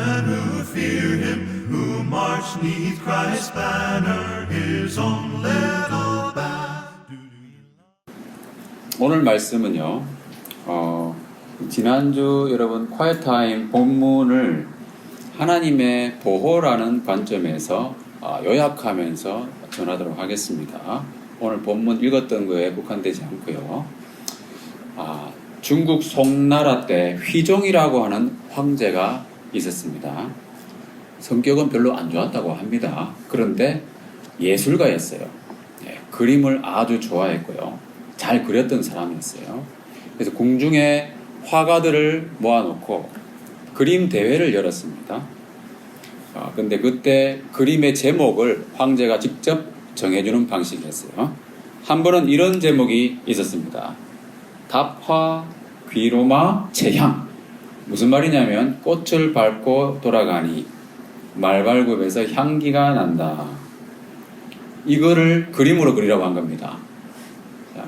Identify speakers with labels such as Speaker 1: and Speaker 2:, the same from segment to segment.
Speaker 1: men who fear him, who march neath Christ's banner, his own little band.
Speaker 2: 오늘 말씀은요, 지난주 여러분 quiet time 본문을 하나님의 보호라는 관점에서 요약하면서 전하도록 하겠습니다. 오늘 본문 읽었던 거에 국한되지 않고요. 중국 송나라 때 휘종이라고 하는 황제가 있었습니다. 성격은 별로 안 좋았다고 합니다. 그런데 예술가였어요. 그림을 아주 좋아했고요. 잘 그렸던 사람이었어요. 그래서 궁중에 화가들을 모아놓고 그림 대회를 열었습니다. 근데 그때 그림의 제목을 황제가 직접 정해주는 방식이었어요. 한 번은 이런 제목이 있었습니다. 답화 귀로마 채향. 무슨 말이냐면 꽃을 밟고 돌아가니 말발굽에서 향기가 난다. 이거를 그림으로 그리라고 한 겁니다. 자,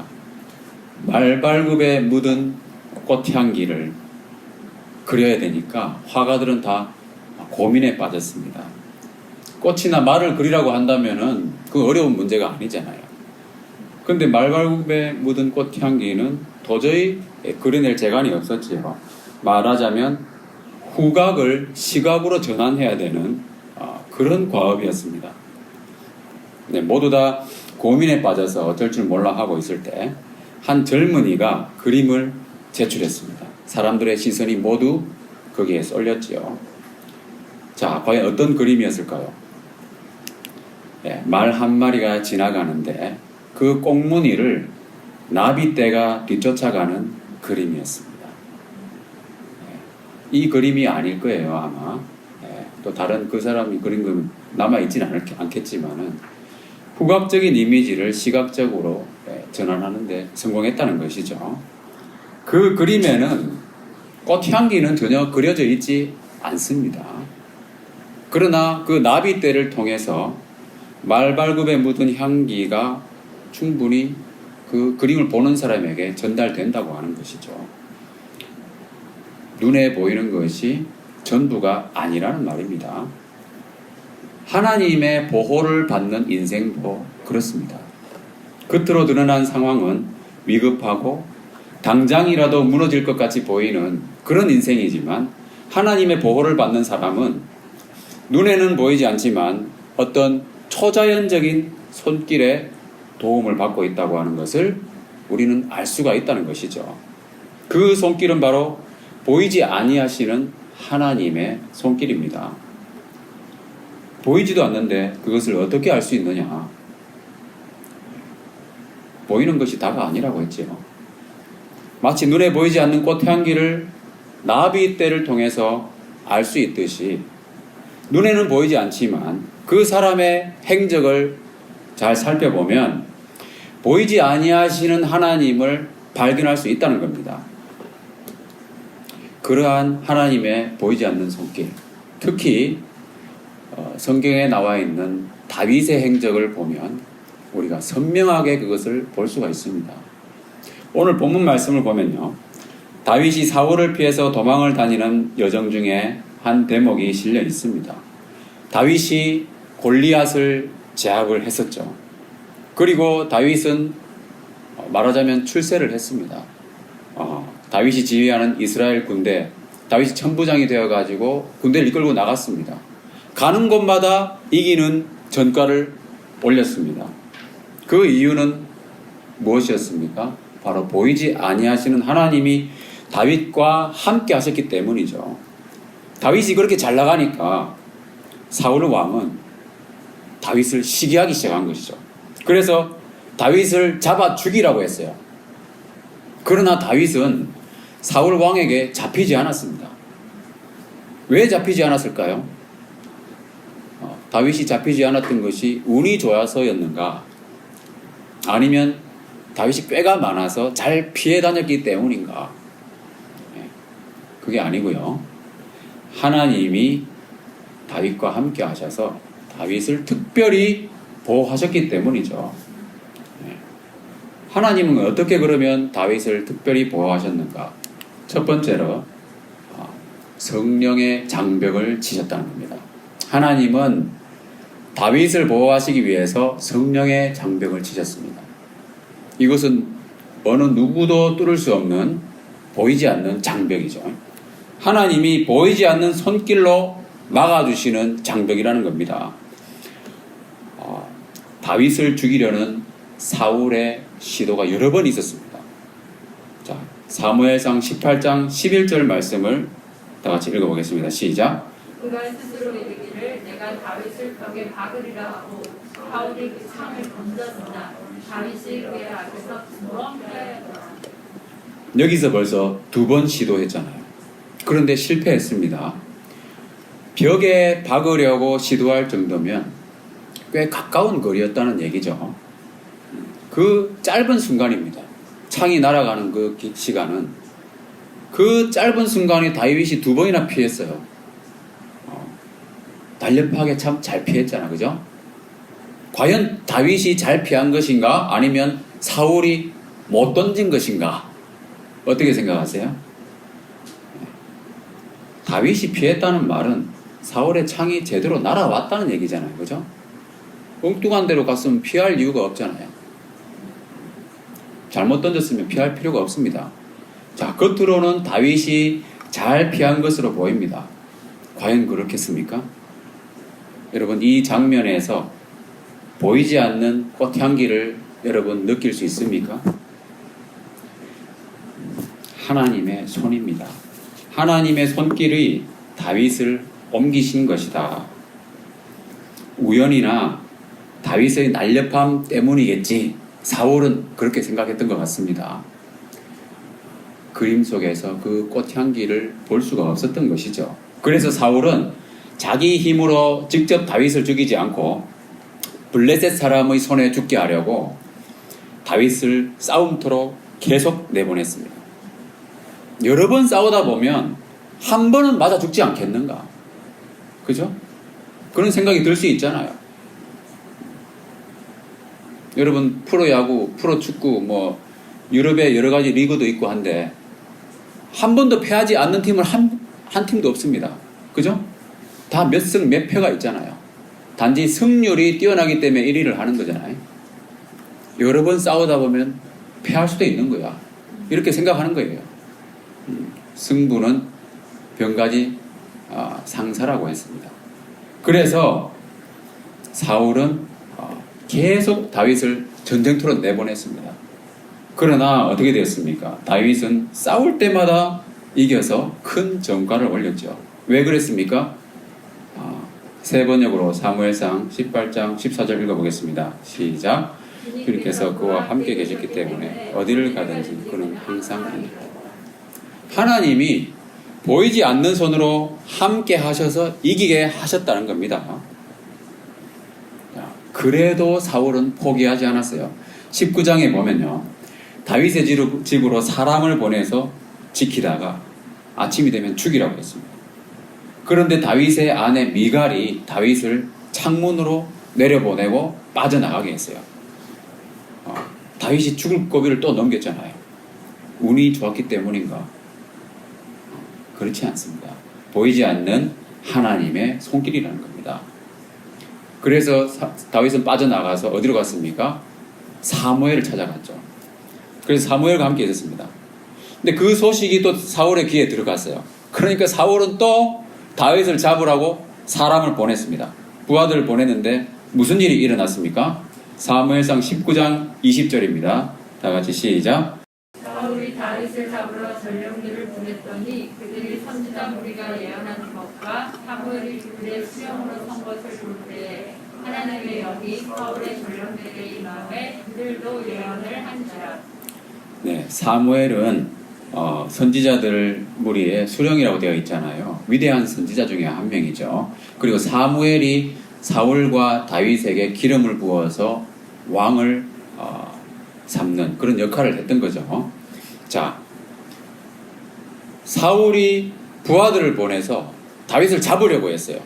Speaker 2: 말발굽에 묻은 꽃향기를 그려야 되니까 화가들은 다 고민에 빠졌습니다. 꽃이나 말을 그리라고 한다면은 그 어려운 문제가 아니잖아요. 근데 말발굽에 묻은 꽃향기는 도저히 그려낼 재간이 없었지요. 말하자면 후각을 시각으로 전환해야 되는 그런 과업이었습니다. 모두 다 고민에 빠져서 어쩔 줄 몰라 하고 있을 때 한 젊은이가 그림을 제출했습니다. 사람들의 시선이 모두 거기에 쏠렸지요. 자, 과연 어떤 그림이었을까요? 말 한 마리가 지나가는데 그 꽁무니를 나비떼가 뒤쫓아가는 그림이었습니다. 이 그림이 아닐 거예요, 아마. 또 다른 그 사람이 그린 건 남아있지는 않겠지만은 후각적인 이미지를 시각적으로 전환하는데 성공했다는 것이죠. 그 그림에는 꽃향기는 전혀 그려져 있지 않습니다. 그러나 그 나비떼를 통해서 말발굽에 묻은 향기가 충분히 그 그림을 보는 사람에게 전달된다고 하는 것이죠. 눈에 보이는 것이 전부가 아니라는 말입니다. 하나님의 보호를 받는 인생도 그렇습니다. 겉으로 드러난 상황은 위급하고 당장이라도 무너질 것 같이 보이는 그런 인생이지만 하나님의 보호를 받는 사람은 눈에는 보이지 않지만 어떤 초자연적인 손길에 도움을 받고 있다고 하는 것을 우리는 알 수가 있다는 것이죠. 그 손길은 바로 보이지 아니하시는 하나님의 손길입니다. 보이지도 않는데 그것을 어떻게 알 수 있느냐? 보이는 것이 다가 아니라고 했지요. 마치 눈에 보이지 않는 꽃향기를 나비떼를 통해서 알 수 있듯이 눈에는 보이지 않지만 그 사람의 행적을 잘 살펴보면 보이지 아니하시는 하나님을 발견할 수 있다는 겁니다. 그러한 하나님의 보이지 않는 손길, 특히 성경에 나와 있는 다윗의 행적을 보면 우리가 선명하게 그것을 볼 수가 있습니다. 오늘 본문 말씀을 보면요, 다윗이 사울을 피해서 도망을 다니는 여정 중에 한 대목이 실려 있습니다. 다윗이 골리앗을 제압을 했었죠. 그리고 다윗은 말하자면 출세를 했습니다. 다윗이 지휘하는 이스라엘 군대, 다윗이 천부장이 되어가지고 군대를 이끌고 나갔습니다. 가는 곳마다 이기는 전과를 올렸습니다. 그 이유는 무엇이었습니까? 바로 보이지 아니하시는 하나님이 다윗과 함께 하셨기 때문이죠. 다윗이 그렇게 잘 나가니까 사울 왕은 다윗을 시기하기 시작한 것이죠. 그래서 다윗을 잡아 죽이라고 했어요. 그러나 다윗은 사울 왕에게 잡히지 않았습니다. 왜 잡히지 않았을까요? 다윗이 잡히지 않았던 것이 운이 좋아서였는가? 아니면 다윗이 꾀가 많아서 잘 피해 다녔기 때문인가? 그게 아니고요. 하나님이 다윗과 함께 하셔서 다윗을 특별히 보호하셨기 때문이죠. 하나님은 어떻게 그러면 다윗을 특별히 보호하셨는가? 첫 번째로 성령의 장벽을 치셨다는 겁니다. 하나님은 다윗을 보호하시기 위해서 성령의 장벽을 치셨습니다. 이것은 어느 누구도 뚫을 수 없는 보이지 않는 장벽이죠. 하나님이 보이지 않는 손길로 막아주시는 장벽이라는 겁니다. 다윗을 죽이려는 사울의 시도가 여러 번 있었습니다. 자, 사무엘상 18장 11절 말씀을 다 같이 읽어보겠습니다. 시작.
Speaker 3: 그가 스스로 이르기를 내가 다윗을 벽에 박으리라 하고 사울이 그 창을 던졌으나 다윗이 그의 앞에서 멈춰야더라.
Speaker 2: 여기서 벌써 2번 시도했잖아요. 그런데 실패했습니다. 벽에 박으려고 시도할 정도면 꽤 가까운 거리였다는 얘기죠. 그 짧은 순간입니다. 창이 날아가는 그 시간은 그 짧은 순간에 다윗이 2번이나 피했어요. 날렵하게 참 잘 피했잖아, 그죠? 과연 다윗이 잘 피한 것인가? 아니면 사울이 못 던진 것인가? 어떻게 생각하세요? 다윗이 피했다는 말은 사울의 창이 제대로 날아왔다는 얘기잖아요, 그죠? 엉뚱한 데로 갔으면 피할 이유가 없잖아요. 잘못 던졌으면 피할 필요가 없습니다. 자, 겉으로는 다윗이 잘 피한 것으로 보입니다. 과연 그렇겠습니까? 여러분, 이 장면에서 보이지 않는 꽃향기를 여러분 느낄 수 있습니까? 하나님의 손입니다. 하나님의 손길이 다윗을 옮기신 것이다. 우연이나 다윗의 날렵함 때문이겠지. 사울은 그렇게 생각했던 것 같습니다. 그림 속에서 그 꽃향기를 볼 수가 없었던 것이죠. 그래서 사울은 자기 힘으로 직접 다윗을 죽이지 않고 블레셋 사람의 손에 죽게 하려고 다윗을 싸움터로 계속 내보냈습니다. 여러 번 싸우다 보면 한 번은 맞아 죽지 않겠는가? 그죠? 그런 생각이 들 수 있잖아요. 여러분, 프로야구, 프로축구, 유럽의 여러 가지 리그도 있고 한데 한 번도 패하지 않는 팀은 한 팀도 없습니다. 그죠? 다 몇 승 몇 패가 있잖아요. 단지 승률이 뛰어나기 때문에 1위를 하는 거잖아요. 여러 번 싸우다 보면 패할 수도 있는 거야. 이렇게 생각하는 거예요. 승부는 병가지 상사라고 했습니다. 그래서 사울은 계속 다윗을 전쟁터로 내보냈습니다. 그러나 어떻게 되었습니까? 다윗은 싸울 때마다 이겨서 큰 전과를 올렸죠. 왜 그랬습니까? 세 번역으로 사무엘상 18장 14절 읽어보겠습니다. 시작. 주님께서 그와 함께 계셨기 때문에 어디를 가든지 그는 항상 합니다. 하나님이 보이지 않는 손으로 함께 하셔서 이기게 하셨다는 겁니다. 그래도 사울은 포기하지 않았어요. 19장에 보면요, 다윗의 집으로 사람을 보내서 지키다가 아침이 되면 죽이라고 했습니다. 그런데 다윗의 아내 미갈이 다윗을 창문으로 내려보내고 빠져나가게 했어요. 다윗이 죽을 고비를 또 넘겼잖아요. 운이 좋았기 때문인가? 그렇지 않습니다. 보이지 않는 하나님의 손길이라는 겁니다. 그래서 다윗은 빠져나가서 어디로 갔습니까? 사무엘을 찾아갔죠. 그래서 사무엘과 함께 있었습니다. 근데 그 소식이 또 사울의 귀에 들어갔어요. 그러니까 사울은 또 다윗을 잡으라고 사람을 보냈습니다. 부하들을 보냈는데 무슨 일이 일어났습니까? 사무엘상 19장 20절입니다. 다 같이 시작.
Speaker 3: 사울이 다윗을 잡으러 전령들을 보냈더니 그들이 선지자 무리가 예언하는 것과 사무엘이 그들의 수령으로 선 것을 볼 때에 하나님의 영이 사울의 전령들에게 임하매 그들도 예언을 한지라.
Speaker 2: 네, 사무엘은 선지자들 무리의 수령이라고 되어 있잖아요. 위대한 선지자 중에 한 명이죠. 그리고 사무엘이 사울과 다윗에게 기름을 부어서 왕을 삼는 그런 역할을 했던 거죠. 자, 사울이 부하들을 보내서 다윗을 잡으려고 했어요.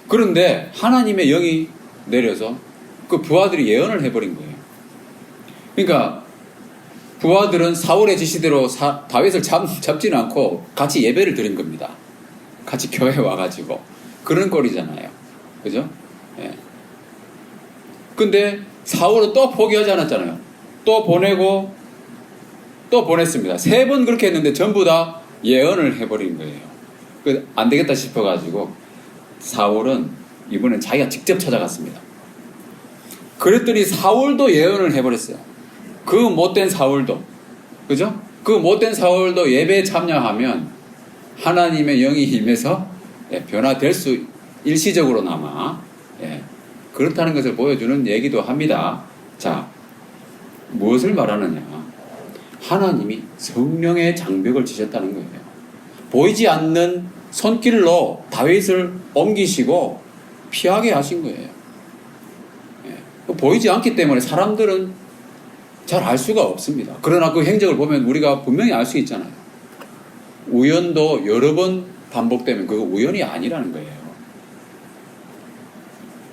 Speaker 2: 그런데 하나님의 영이 내려서 그 부하들이 예언을 해버린 거예요. 그러니까 부하들은 사울의 지시대로 다윗을 잡지는 않고 같이 예배를 드린 겁니다. 같이 교회 와가지고 그런 꼴이잖아요. 그죠? 예. 근데 사울은 또 포기하지 않았잖아요. 또 보내고 또 보냈습니다. 3번 그렇게 했는데 전부 다 예언을 해버린 거예요. 안 되겠다 싶어가지고 사울은 이번엔 자기가 직접 찾아갔습니다. 그랬더니 사울도 예언을 해버렸어요. 그 못된 사울도. 그죠? 그 못된 사울도 예배에 참여하면 하나님의 영이 임해서 변화될 수 일시적으로나마 그렇다는 것을 보여주는 얘기도 합니다. 자, 무엇을 말하느냐? 하나님이 성령의 장벽을 치셨다는 거예요. 보이지 않는 손길로 다윗을 옮기시고 피하게 하신 거예요. 보이지 않기 때문에 사람들은 잘 알 수가 없습니다. 그러나 그 행적을 보면 우리가 분명히 알 수 있잖아요. 우연도 여러 번 반복되면 그거 우연이 아니라는 거예요.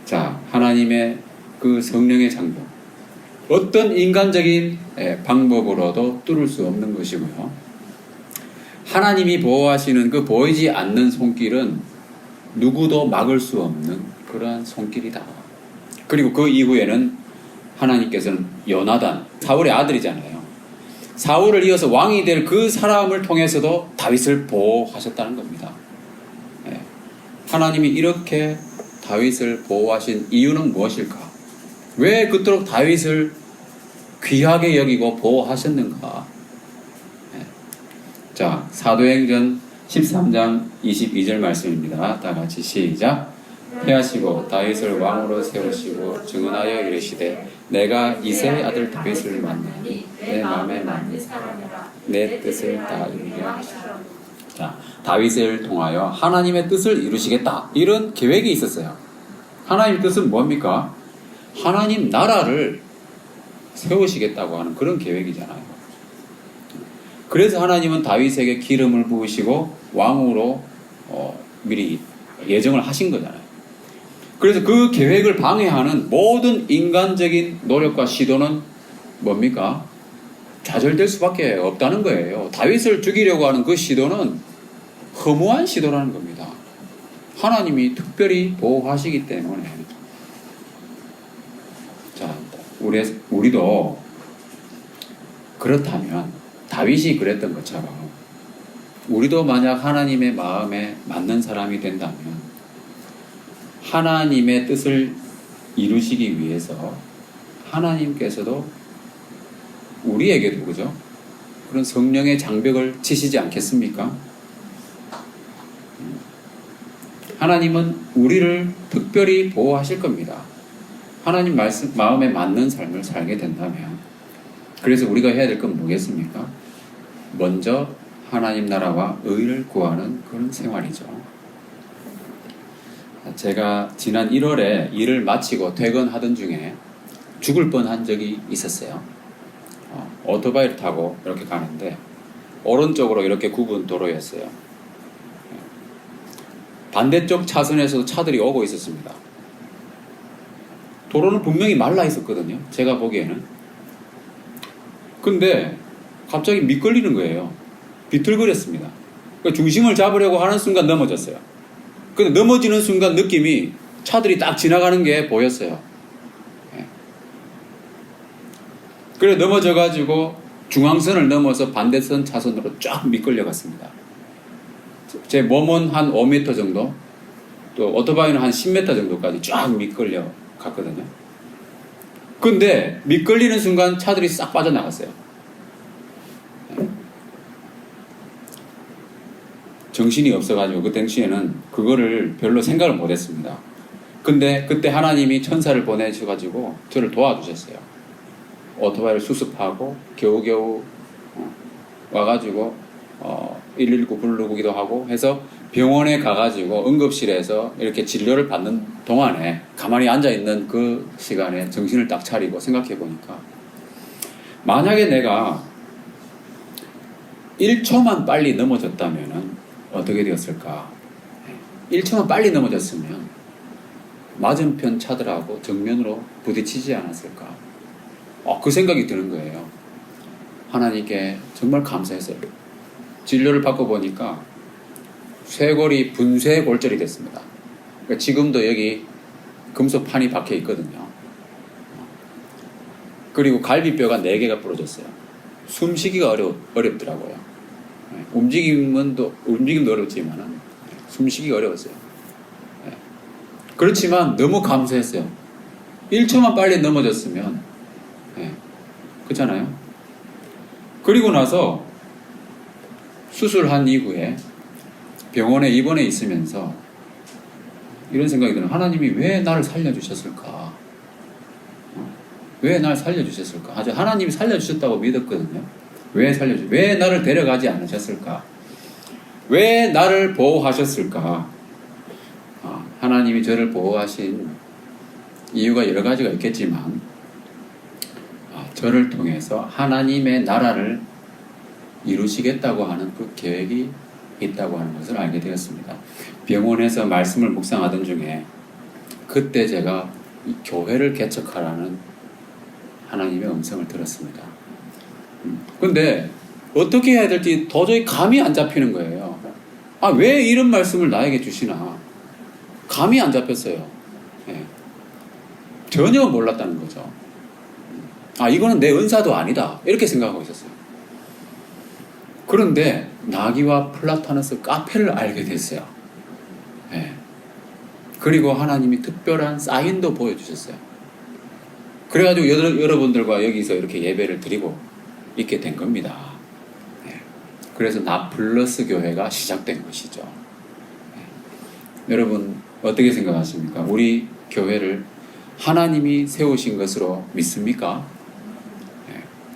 Speaker 2: 자, 하나님의 그 성령의 장벽. 어떤 인간적인 방법으로도 뚫을 수 없는 것이고요. 하나님이 보호하시는 그 보이지 않는 손길은 누구도 막을 수 없는 그러한 손길이다. 그리고 그 이후에는 하나님께서는 요나단, 사울의 아들이잖아요. 사울을 이어서 왕이 될 그 사람을 통해서도 다윗을 보호하셨다는 겁니다. 하나님이 이렇게 다윗을 보호하신 이유는 무엇일까? 왜 그토록 다윗을 귀하게 여기고 보호하셨는가? 자, 사도행전 13장 22절 말씀입니다. 다 같이 시작. 패하시고 다윗을 왕으로 세우시고 증언하여 이르시되 내가 이새의 아들 다윗을 만나니 내 마음에 맞는 사람이라 내 뜻을 다 이루게 하시라. 자, 다윗을 통하여 하나님의 뜻을 이루시겠다. 이런 계획이 있었어요. 하나님의 뜻은 뭡니까? 하나님 나라를 세우시겠다고 하는 그런 계획이잖아요. 그래서 하나님은 다윗에게 기름을 부으시고 왕으로 미리 예정을 하신 거잖아요. 그래서 그 계획을 방해하는 모든 인간적인 노력과 시도는 뭡니까? 좌절될 수밖에 없다는 거예요. 다윗을 죽이려고 하는 그 시도는 허무한 시도라는 겁니다. 하나님이 특별히 보호하시기 때문에. 자, 우리도 그렇다면 다윗이 그랬던 것처럼 우리도 만약 하나님의 마음에 맞는 사람이 된다면 하나님의 뜻을 이루시기 위해서 하나님께서도 우리에게도 그죠? 그런 성령의 장벽을 치시지 않겠습니까? 하나님은 우리를 특별히 보호하실 겁니다. 하나님 말씀, 마음에 맞는 삶을 살게 된다면. 그래서 우리가 해야 될 건 뭐겠습니까? 먼저 하나님 나라와 의를 구하는 그런 생활이죠. 제가 지난 1월에 일을 마치고 퇴근하던 중에 죽을 뻔한 적이 있었어요. 오토바이를 타고 이렇게 가는데 오른쪽으로 이렇게 굽은 도로였어요. 반대쪽 차선에서도 차들이 오고 있었습니다. 도로는 분명히 말라 있었거든요. 제가 보기에는. 근데 갑자기 미끌리는 거예요. 비틀거렸습니다. 그러니까 중심을 잡으려고 하는 순간 넘어졌어요. 근데 넘어지는 순간 느낌이 차들이 딱 지나가는 게 보였어요. 그래 넘어져가지고 중앙선을 넘어서 반대선 차선으로 쫙 미끌려 갔습니다. 제 몸은 한 5m 정도, 또 오토바이는 한 10m 정도까지 쫙 미끌려 갔거든요. 근데 미끌리는 순간 차들이 싹 빠져나갔어요. 정신이 없어가지고 그 당시에는 그거를 별로 생각을 못했습니다. 근데 그때 하나님이 천사를 보내셔가지고 저를 도와주셨어요. 오토바이를 수습하고 겨우겨우 와가지고 119 부르기도 하고 해서 병원에 가가지고 응급실에서 이렇게 진료를 받는 동안에 가만히 앉아있는 그 시간에 정신을 딱 차리고 생각해 보니까 만약에 내가 1초만 빨리 넘어졌다면 어떻게 되었을까? 1초만 빨리 넘어졌으면 맞은편 차들하고 정면으로 부딪히지 않았을까? 그 생각이 드는 거예요. 하나님께 정말 감사했어요. 진료를 받고 보니까 쇄골이 분쇄골절이 됐습니다. 그러니까 지금도 여기 금속판이 박혀 있거든요. 그리고 갈비뼈가 4개가 부러졌어요. 숨쉬기가 어렵더라고요. 움직임도 어렵지만 숨쉬기가 어려웠어요. 그렇지만 너무 감사했어요. 1초만 빨리 넘어졌으면, 그렇잖아요. 그리고 나서 수술한 이후에 병원에 입원해 있으면서 이런 생각이 드는, 하나님이 왜 나를 살려주셨을까? 왜 나를 살려주셨을까? 아주 하나님이 살려주셨다고 믿었거든요. 왜 나를 데려가지 않으셨을까? 왜 나를 보호하셨을까? 하나님이 저를 보호하신 이유가 여러 가지가 있겠지만, 저를 통해서 하나님의 나라를 이루시겠다고 하는 그 계획이 있다고 하는 것을 알게 되었습니다. 병원에서 말씀을 묵상하던 중에 그때 제가 이 교회를 개척하라는 하나님의 음성을 들었습니다. 근데 어떻게 해야 될지 도저히 감이 안 잡히는 거예요. 왜 이런 말씀을 나에게 주시나? 감이 안 잡혔어요. 전혀 몰랐다는 거죠. 이거는 내 은사도 아니다. 이렇게 생각하고 있었어요. 그런데 나기와 플라타너스 카페를 알게 됐어요. 그리고 하나님이 특별한 사인도 보여주셨어요. 그래가지고 여러분들과 여기서 이렇게 예배를 드리고 있게 된 겁니다. 그래서 나플러스 교회가 시작된 것이죠. 여러분 어떻게 생각하십니까? 우리 교회를 하나님이 세우신 것으로 믿습니까?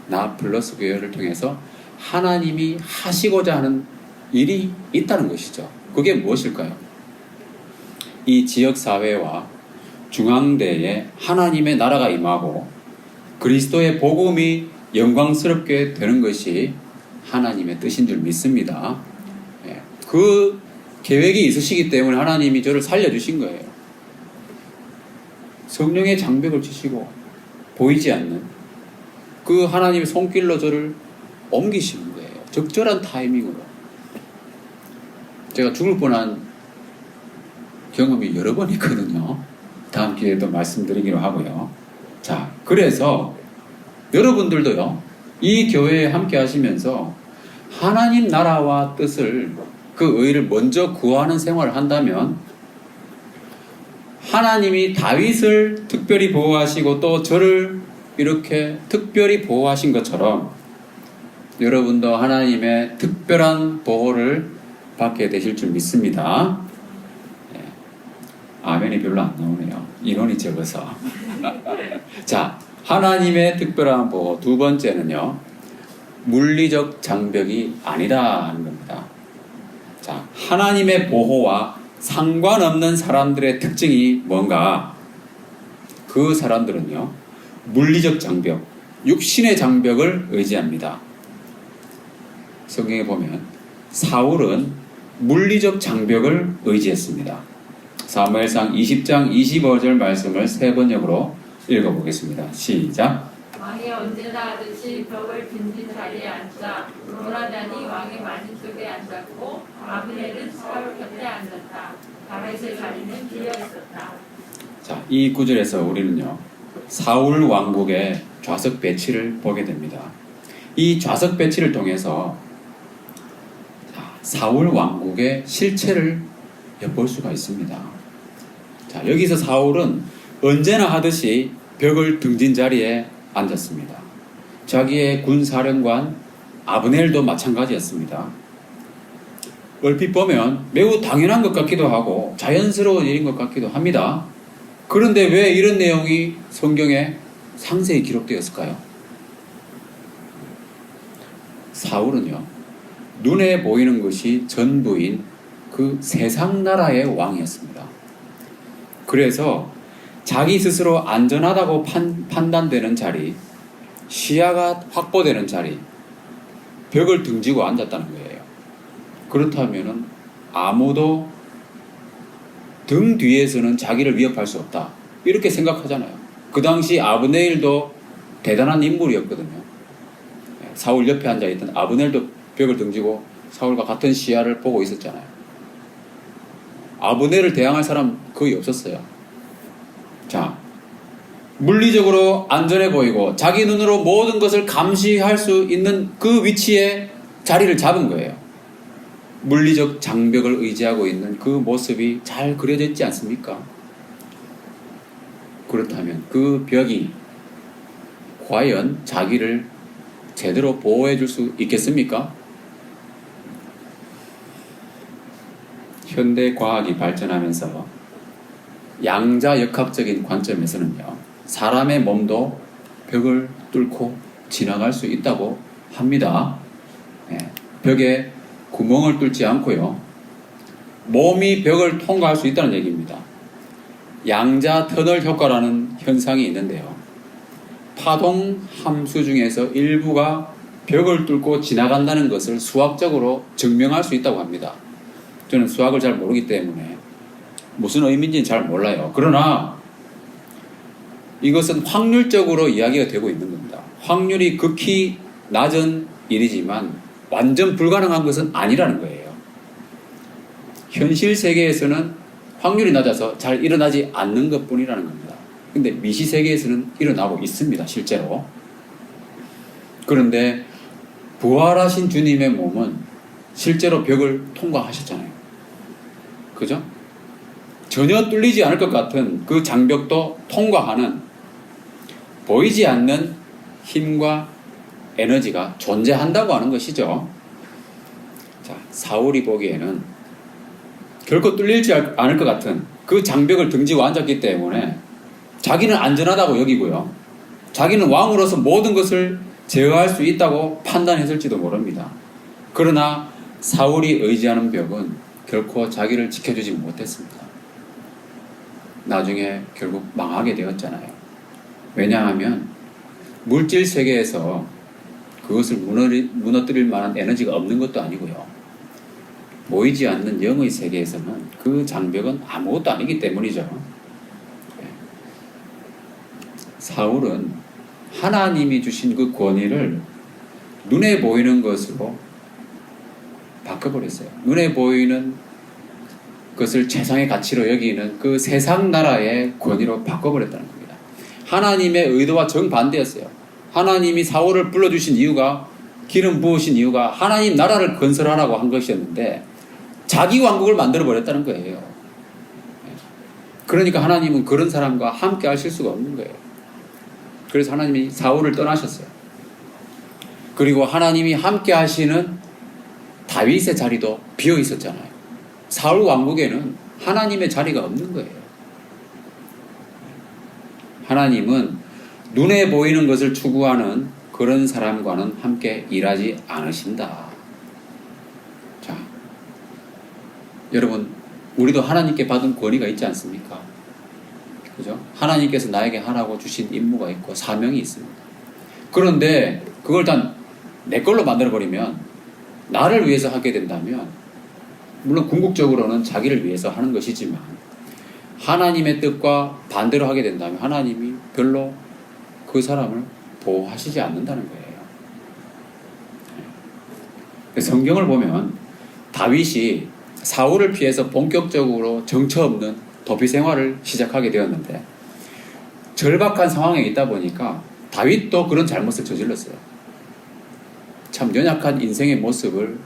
Speaker 2: 나플러스 교회를 통해서 하나님이 하시고자 하는 일이 있다는 것이죠. 그게 무엇일까요? 이 지역사회와 중앙대에 하나님의 나라가 임하고 그리스도의 복음이 영광스럽게 되는 것이 하나님의 뜻인 줄 믿습니다. 그 계획이 있으시기 때문에 하나님이 저를 살려주신 거예요. 성령의 장벽을 치시고 보이지 않는 그 하나님의 손길로 저를 옮기시는 거예요. 적절한 타이밍으로. 제가 죽을 뻔한 경험이 여러 번 있거든요. 다음 기회에도 말씀드리기로 하고요. 자, 그래서 여러분들도요, 이 교회에 함께 하시면서 하나님 나라와 뜻을, 그 의를 먼저 구하는 생활을 한다면 하나님이 다윗을 특별히 보호하시고 또 저를 이렇게 특별히 보호하신 것처럼 여러분도 하나님의 특별한 보호를 받게 되실 줄 믿습니다. 아멘이 별로 안 나오네요. 인원이 적어서. 자, 하나님의 특별한 보호. 두 번째는요, 물리적 장벽이 아니다 하는 겁니다. 자, 하나님의 보호와 상관없는 사람들의 특징이 뭔가? 그 사람들은요, 물리적 장벽, 육신의 장벽을 의지합니다. 성경에 보면 사울은 물리적 장벽을 의지했습니다. 사무엘상 20장 25절 말씀을 3번역으로 읽어보겠습니다. 시작.
Speaker 3: 왕이 언제나 하듯이 벽을 빈진 자리에 앉자 요나단이 왕의 맞은쪽에 앉았고 아브넬은 사울 곁에 앉았다. 다윗의 자리는 비어 있었다. 자,
Speaker 2: 이 구절에서 우리는요, 사울 왕국의 좌석 배치를 보게 됩니다. 이 좌석 배치를 통해서 사울 왕국의 실체를 엿볼 수가 있습니다. 자, 여기서 사울은 언제나 하듯이 벽을 등진 자리에 앉았습니다. 자기의 군사령관 아브넬도 마찬가지였습니다. 얼핏 보면 매우 당연한 것 같기도 하고 자연스러운 일인 것 같기도 합니다. 그런데 왜 이런 내용이 성경에 상세히 기록되었을까요? 사울은요, 눈에 보이는 것이 전부인 그 세상 나라의 왕이었습니다. 그래서 자기 스스로 안전하다고 판단되는 자리, 시야가 확보되는 자리, 벽을 등지고 앉았다는 거예요. 그렇다면 아무도 등 뒤에서는 자기를 위협할 수 없다, 이렇게 생각하잖아요. 그 당시 아브넬도 대단한 인물이었거든요. 사울 옆에 앉아있던 아브넬도 벽을 등지고 사울과 같은 시야를 보고 있었잖아요. 아브넬을 대항할 사람 거의 없었어요. 자, 물리적으로 안전해 보이고 자기 눈으로 모든 것을 감시할 수 있는 그 위치에 자리를 잡은 거예요. 물리적 장벽을 의지하고 있는 그 모습이 잘 그려져 있지 않습니까? 그렇다면 그 벽이 과연 자기를 제대로 보호해 줄 수 있겠습니까? 현대 과학이 발전하면서 양자역학적인 관점에서는요, 사람의 몸도 벽을 뚫고 지나갈 수 있다고 합니다. 벽에 구멍을 뚫지 않고요, 몸이 벽을 통과할 수 있다는 얘기입니다. 양자 터널 효과라는 현상이 있는데요, 파동 함수 중에서 일부가 벽을 뚫고 지나간다는 것을 수학적으로 증명할 수 있다고 합니다. 저는 수학을 잘 모르기 때문에 무슨 의미인지는 잘 몰라요. 그러나 이것은 확률적으로 이야기가 되고 있는 겁니다. 확률이 극히 낮은 일이지만 완전 불가능한 것은 아니라는 거예요. 현실 세계에서는 확률이 낮아서 잘 일어나지 않는 것뿐이라는 겁니다. 근데 미시 세계에서는 일어나고 있습니다, 실제로. 그런데 부활하신 주님의 몸은 실제로 벽을 통과하셨잖아요. 그죠? 전혀 뚫리지 않을 것 같은 그 장벽도 통과하는 보이지 않는 힘과 에너지가 존재한다고 하는 것이죠. 자, 사울이 보기에는 결코 뚫리지 않을 것 같은 그 장벽을 등지고 앉았기 때문에 자기는 안전하다고 여기고요, 자기는 왕으로서 모든 것을 제어할 수 있다고 판단했을지도 모릅니다. 그러나 사울이 의지하는 벽은 결코 자기를 지켜주지 못했습니다. 나중에 결국 망하게 되었잖아요. 왜냐하면 물질 세계에서 그것을 무너뜨릴 만한 에너지가 없는 것도 아니고요, 보이지 않는 영의 세계에서는 그 장벽은 아무것도 아니기 때문이죠. 사울은 하나님이 주신 그 권위를 눈에 보이는 것으로 바꿔버렸어요. 눈에 보이는 것을 최상의 가치로 여기는 그 세상 나라의 권위로 바꿔버렸다는 겁니다. 하나님의 의도와 정반대였어요. 하나님이 사울을 불러주신 이유가, 기름 부으신 이유가 하나님 나라를 건설하라고 한 것이었는데 자기 왕국을 만들어버렸다는 거예요. 그러니까 하나님은 그런 사람과 함께 하실 수가 없는 거예요. 그래서 하나님이 사울을 떠나셨어요. 그리고 하나님이 함께 하시는 다윗의 자리도 비어 있었잖아요. 사울 왕국에는 하나님의 자리가 없는 거예요. 하나님은 눈에 보이는 것을 추구하는 그런 사람과는 함께 일하지 않으신다. 자, 여러분, 우리도 하나님께 받은 권위가 있지 않습니까? 그죠? 하나님께서 나에게 하라고 주신 임무가 있고 사명이 있습니다. 그런데 그걸 다 내 걸로 만들어버리면, 나를 위해서 하게 된다면, 물론 궁극적으로는 자기를 위해서 하는 것이지만 하나님의 뜻과 반대로 하게 된다면 하나님이 별로 그 사람을 보호하시지 않는다는 거예요. 성경을 보면 다윗이 사울을 피해서 본격적으로 정처 없는 도피 생활을 시작하게 되었는데 절박한 상황에 있다 보니까 다윗도 그런 잘못을 저질렀어요. 참 연약한 인생의 모습을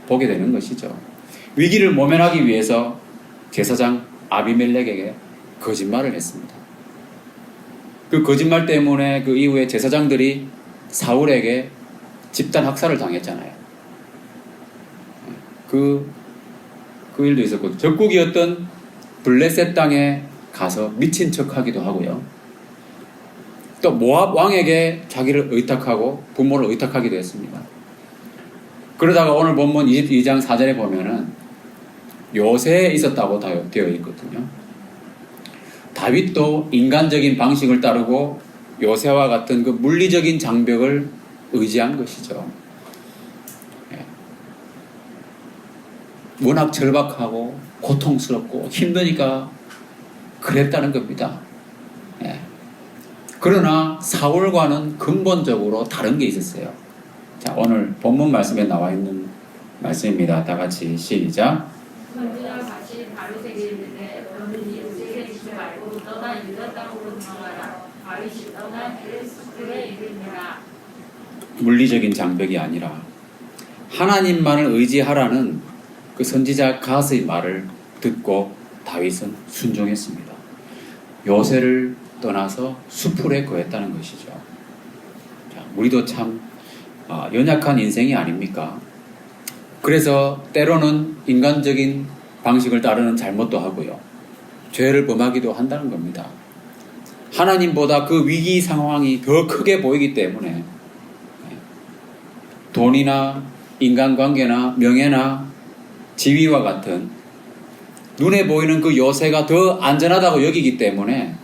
Speaker 2: 보게 되는 것이죠. 위기를 모면하기 위해서 제사장 아비멜렉에게 거짓말을 했습니다. 그 거짓말 때문에 그 이후에 제사장들이 사울에게 집단 학살을 당했잖아요. 그 일도 있었고, 적국이었던 블레셋 땅에 가서 미친 척하기도 하고요. 또 모압 왕에게 자기를 의탁하고 부모를 의탁하기도 했습니다. 그러다가 오늘 본문 22장 4절에 보면은 요새에 있었다고 되어 있거든요. 다윗도 인간적인 방식을 따르고 요새와 같은 그 물리적인 장벽을 의지한 것이죠. 워낙 절박하고 고통스럽고 힘드니까 그랬다는 겁니다. 그러나 사울과는 근본적으로 다른 게 있었어요. 자, 오늘 본문 말씀에 나와 있는 말씀입니다. 다 같이 시작.
Speaker 3: 선지자 다시 다윗에게 말고 떠나 유다 땅으로 들어가라. 다윗이 떠나 그레스들에 이르니라.
Speaker 2: 물리적인 장벽이 아니라 하나님만을 의지하라는 그 선지자 갓의 말을 듣고 다윗은 순종했습니다. 요새를 떠나서 수풀에 거했다는 것이죠. 자, 우리도 참 연약한 인생이 아닙니까? 그래서 때로는 인간적인 방식을 따르는 잘못도 하고요. 죄를 범하기도 한다는 겁니다. 하나님보다 그 위기 상황이 더 크게 보이기 때문에 돈이나 인간관계나 명예나 지위와 같은 눈에 보이는 그 요새가 더 안전하다고 여기기 때문에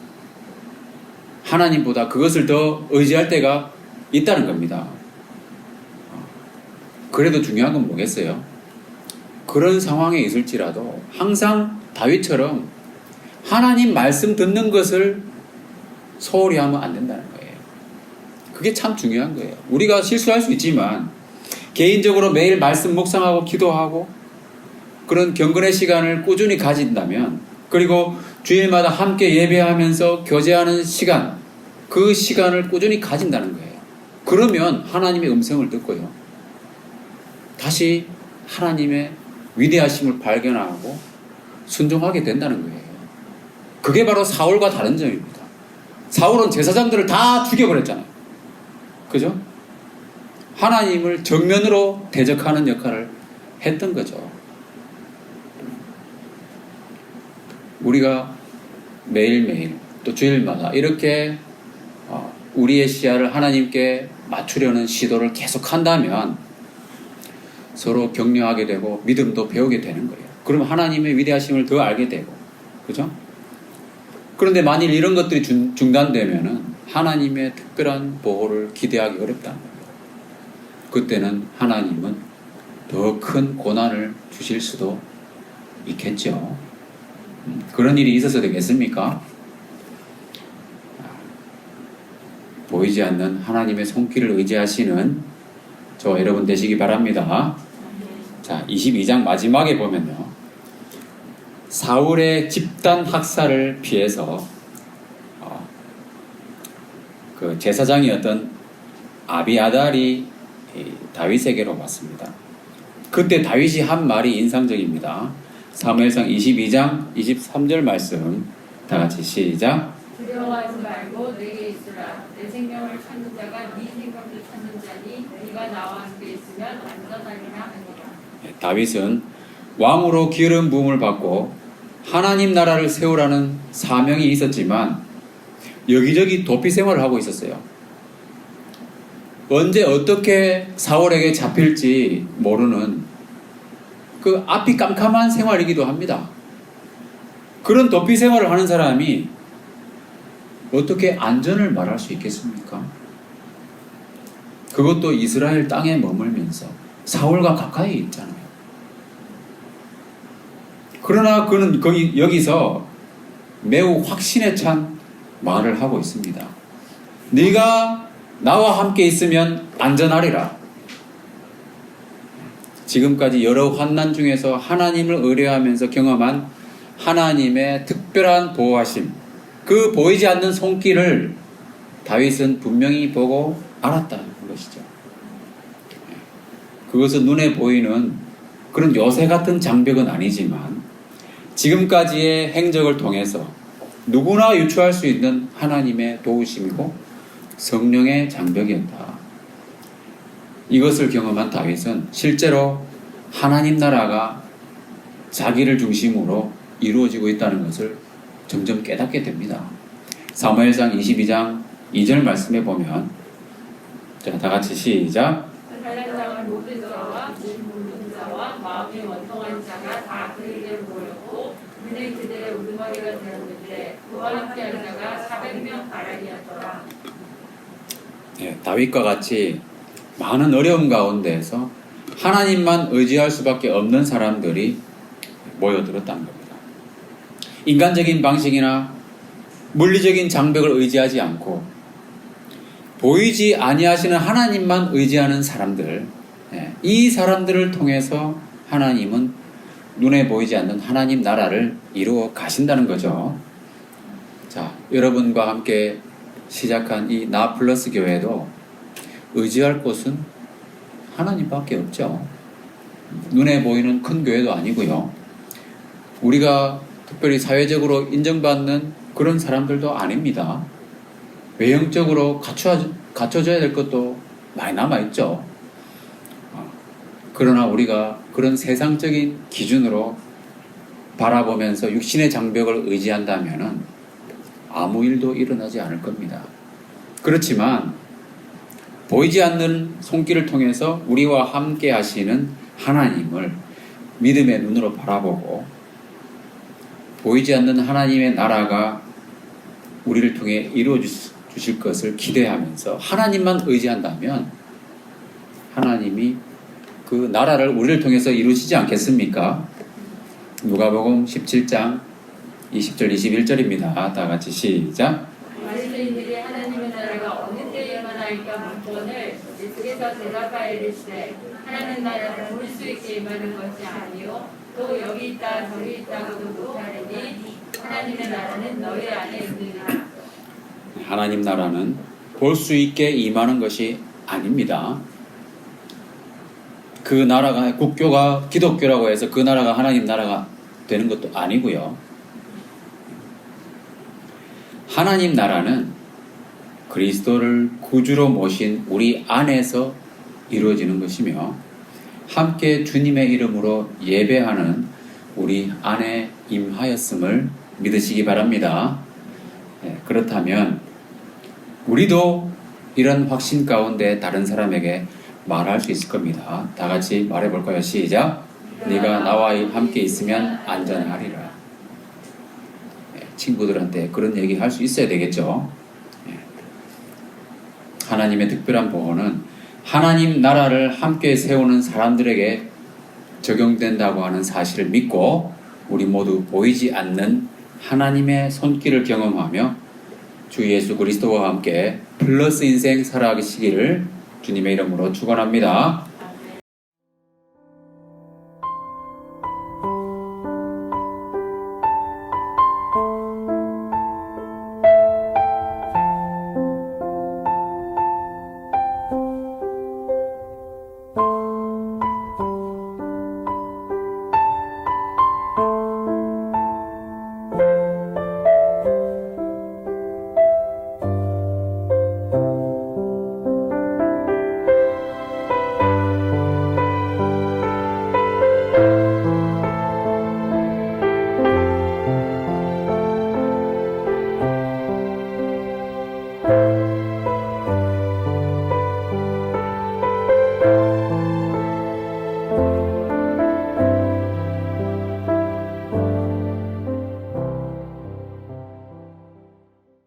Speaker 2: 하나님보다 그것을 더 의지할 때가 있다는 겁니다. 그래도 중요한 건 뭐겠어요? 그런 상황에 있을지라도 항상 다윗처럼 하나님 말씀 듣는 것을 소홀히 하면 안 된다는 거예요. 그게 참 중요한 거예요. 우리가 실수할 수 있지만 개인적으로 매일 말씀 묵상하고 기도하고 그런 경건의 시간을 꾸준히 가진다면, 그리고 주일마다 함께 예배하면서 교제하는 시간, 그 시간을 꾸준히 가진다는 거예요. 그러면 하나님의 음성을 듣고요, 다시 하나님의 위대하심을 발견하고 순종하게 된다는 거예요. 그게 바로 사울과 다른 점입니다. 사울은 제사장들을 다 죽여버렸잖아요. 그죠? 하나님을 정면으로 대적하는 역할을 했던 거죠. 우리가 매일매일 또 주일마다 이렇게 우리의 시야를 하나님께 맞추려는 시도를 계속한다면 서로 격려하게 되고 믿음도 배우게 되는 거예요. 그러면 하나님의 위대하심을 더 알게 되고, 그죠? 그런데 만일 이런 것들이 중단되면은 하나님의 특별한 보호를 기대하기 어렵다는 거예요. 그때는 하나님은 더 큰 고난을 주실 수도 있겠죠. 그런 일이 있어서 되겠습니까? 보이지 않는 하나님의 손길을 의지하시는 저 여러분 되시기 바랍니다. 자, 22장 마지막에 보면요, 사울의 집단 학살을 피해서 그 제사장이었던 아비아달이 다윗에게로 왔습니다. 그때 다윗이 한 말이 인상적입니다. 사무엘상 22장 23절 말씀 다 같이 시작.
Speaker 3: 두려워하지 말고 내게 있으라. 내 생명을 찾는 자가 네 생명도 찾는 자니 네가 나와 함께 있으면 안전하리라 하니라.
Speaker 2: 다윗은 왕으로 기름 부음을 받고 하나님 나라를 세우라는 사명이 있었지만 여기저기 도피 생활을 하고 있었어요. 언제 어떻게 사울에게 잡힐지 모르는 그 앞이 깜깜한 생활이기도 합니다. 그런 도피 생활을 하는 사람이 어떻게 안전을 말할 수 있겠습니까? 그것도 이스라엘 땅에 머물면서 사울과 가까이 있잖아요. 그러나 그는 여기서 매우 확신에 찬 말을 하고 있습니다. 네가 나와 함께 있으면 안전하리라. 지금까지 여러 환난 중에서 하나님을 의뢰하면서 경험한 하나님의 특별한 보호하심, 그 보이지 않는 손길을 다윗은 분명히 보고 알았다는 것이죠. 그것은 눈에 보이는 그런 요새 같은 장벽은 아니지만 지금까지의 행적을 통해서 누구나 유추할 수 있는 하나님의 도우심이고 성령의 장벽이었다. 이것을 경험한 다윗은 실제로 하나님 나라가 자기를 중심으로 이루어지고 있다는 것을 점점 깨닫게 됩니다. 사무엘상 22장 2절 말씀에 보면, 자, 다 같이 시작.
Speaker 3: 사냥장을 모든 자와 모든 자와 마음이 원통한 자가 다 그에게 모였고 그는 그들의 우두머리가 되었는데 그와 함께한 자가 400명 가량이었더라.
Speaker 2: 다윗과 같이 많은 어려움 가운데에서 하나님만 의지할 수밖에 없는 사람들이 모여들었다는 겁니다. 인간적인 방식이나 물리적인 장벽을 의지하지 않고 보이지 아니하시는 하나님만 의지하는 사람들, 이 사람들을 통해서 하나님은 눈에 보이지 않는 하나님 나라를 이루어 가신다는 거죠. 여러분과 함께 시작한 이 나 플러스 교회도 의지할 곳은 하나님밖에 없죠. 눈에 보이는 큰 교회도 아니고요. 우리가 특별히 사회적으로 인정받는 그런 사람들도 아닙니다. 외형적으로 갖춰줘야 될 것도 많이 남아있죠. 그러나 우리가 그런 세상적인 기준으로 바라보면서 육신의 장벽을 의지한다면 아무 일도 일어나지 않을 겁니다. 그렇지만 보이지 않는 손길을 통해서 우리와 함께 하시는 하나님을 믿음의 눈으로 바라보고 보이지 않는 하나님의 나라가 우리를 통해 이루어 주실 것을 기대하면서 하나님만 의지한다면 하나님이 그 나라를 우리를 통해서 이루시지 않겠습니까? 누가복음 17장 20절 21절입니다. 다 같이 시작.
Speaker 3: 바리새인들이 하나님의 나라가 어느 때에 임하나이까 묻거늘 예수께서 대답하여 이르시되 하나님 나라는 볼 수 있게 임하는 것이 아니요 또 여기 있다 저기 있다고도 못하리니 하나님의 나라는 너희 안에 있느니라.
Speaker 2: 하나님 나라는 볼 수 있게 임하는 것이 아닙니다. 그 나라가 국교가 기독교라고 해서 그 나라가 하나님 나라가 되는 것도 아니고요. 하나님 나라는 그리스도를 구주로 모신 우리 안에서 이루어지는 것이며 함께 주님의 이름으로 예배하는 우리 안에 임하였음을 믿으시기 바랍니다. 그렇다면 우리도 이런 확신 가운데 다른 사람에게 말할 수 있을 겁니다. 다 같이 말해볼까요? 시작. 네가 나와 함께 있으면 안전하리라. 친구들한테 그런 얘기 할 수 있어야 되겠죠. 하나님의 특별한 보호는 하나님 나라를 함께 세우는 사람들에게 적용된다고 하는 사실을 믿고 우리 모두 보이지 않는 하나님의 손길을 경험하며 주 예수 그리스도와 함께 플러스 인생 살아가시기를 주님의 이름으로 축원합니다.